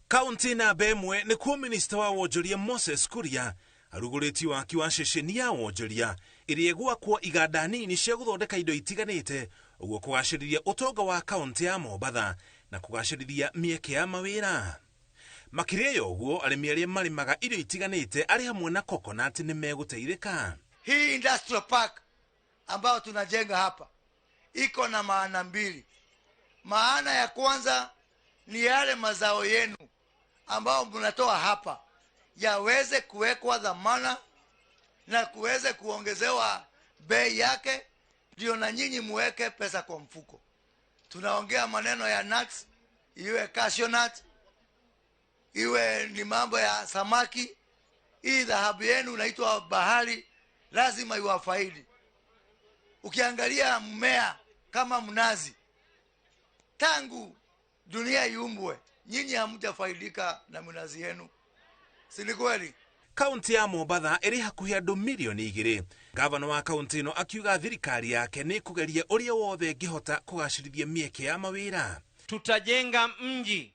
Kaunti na Bemwe ni kuo minista wa wonjoria Moses Kuria aruguriti waki wa ceceni ya wonjoria iria gwakwo iganda nini cia guthondeka indo itiganite uguo kugaciriria utonga wa kaunti ya Mombatha na kugaciriria mieke ya mawira. Makiria yo uguo arimi aria marimaga indo itiganite ari hamwe na coconut ni meguteithika. Hii industrial park ambao tunajenga hapa iko na maana mbili. Maana ya kwanza ni yale mazao yenu ambao mnatoa hapa yaweze kuwekwa dhamana na kuweze kuongezewa bei yake, ndio na nyinyi muweke pesa kwa mfuko. Tunaongea maneno ya nuts, iwe cashew nut, iwe ni mambo ya samaki. Hii dhahabu yenu inaitwa bahari, lazima iwafaidi. Ukiangalia mmea kama mnazi, tangu dunia iumbwe, nyinyi hamjafaidika na mnazi yenu. Si ni kweli? Kaunti ya Mombatha iri hakuhi andu milioni 2. Gavana wa kaunti no akiuga thirikari yake ni kugeria uria wothe ngihota kugacirithia mieke ya mawira. Tutajenga mji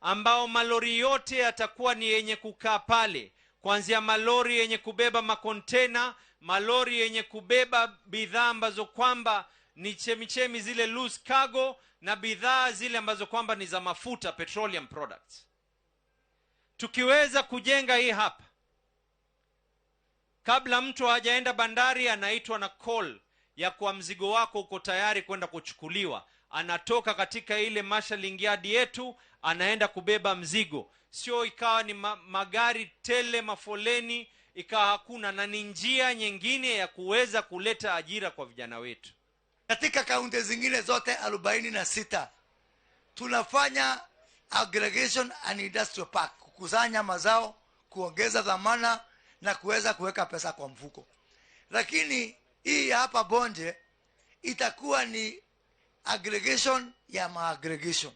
ambao malori yote yatakuwa ni yenye kukaa pale, kuanzia malori yenye kubeba makontena, malori yenye kubeba bidhaa ambazo kwamba ni chemichemi zile loose cargo, na bidhaa zile ambazo kwamba ni za mafuta, petroleum products. Tukiweza kujenga hii hapa, kabla mtu hajaenda bandari anaitwa na call ya kwa mzigo wako uko tayari kwenda kuchukuliwa, anatoka katika ile marshalling yard yetu anaenda kubeba mzigo. Sio ikawa ni magari tele, mafoleni, ikawa hakuna, na ni njia nyingine ya kuweza kuleta ajira kwa vijana wetu. Katika kaunti zingine zote 46 tunafanya aggregation and industrial park, kukusanya mazao, kuongeza dhamana na kuweza kuweka pesa kwa mfuko. Lakini hii hapa Bonje itakuwa ni aggregation ya ma-aggregation,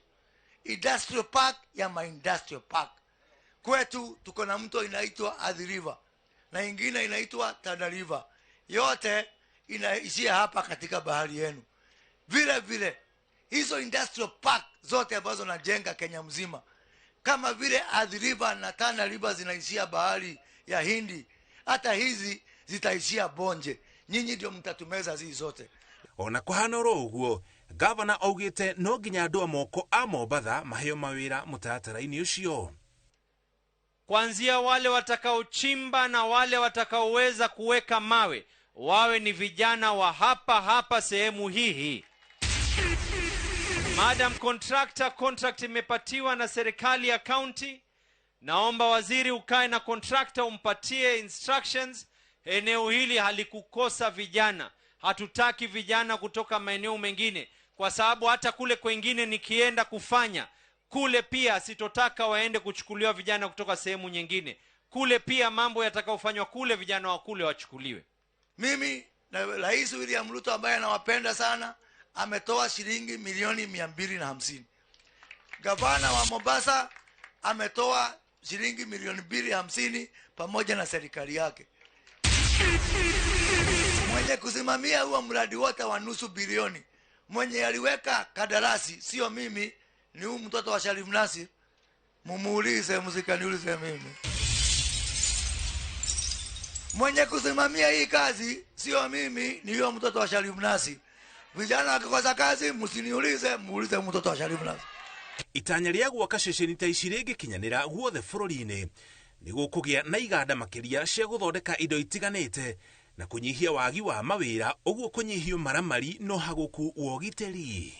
industrial park ya ma-industrial park. Kwetu tuko na mto inaitwa Athi River na ingine inaitwa Tana River, yote inaishia hapa katika bahari yenu. Vile vile hizo industrial park zote ambazo najenga Kenya mzima, kama vile Athi River na Tana River zinaishia bahari ya Hindi, hata hizi zitaishia Bonje. Nyinyi ndio mtatumeza hizi zote. Ona kuhana ro uguo, gavana augite no nginya andu amoko a Mombatha maheo mawira mutatara-ini ucio. Kuanzia wale watakaochimba na wale watakaoweza kuweka mawe wawe ni vijana wa hapa sehemu hii. Madam contractor, contract imepatiwa na serikali ya county. Naomba waziri ukae na contractor umpatie instructions. Eneo hili halikukosa vijana. Hatutaki vijana kutoka maeneo mengine, kwa sababu hata kule kwengine nikienda kufanya kule pia sitotaka waende kuchukuliwa vijana kutoka sehemu nyingine. Kule pia mambo yatakayofanywa kule, vijana wa kule wachukuliwe. Mimi na Rais William Ruto ambaye anawapenda sana ametoa shilingi milioni 250. Gavana wa Mombasa ametoa shilingi milioni 250 pamoja na serikali yake. Mwenye kusimamia huo mradi wote wa nusu bilioni, mwenye aliweka kadarasi sio mimi, ni huyu mtoto wa Sharif Nasir. Mumuulize, msikaniulize mimi. Mwenye kusimamia hii kazi sio mimi, ni huyo mtoto wa Sharif Nasir. Vijana wakikosa kazi msiniulize, muulize mtoto wa Sharif Nasir. Itanya ria gwaka ceceni ta ici rigikinyanira guothe bururi-ini ni gukugia na iganda makiria cia guthondeka indo itiganite na kunyihia wagi wa mawira, uguo kunyihio maramari no haguku wa ugiteri.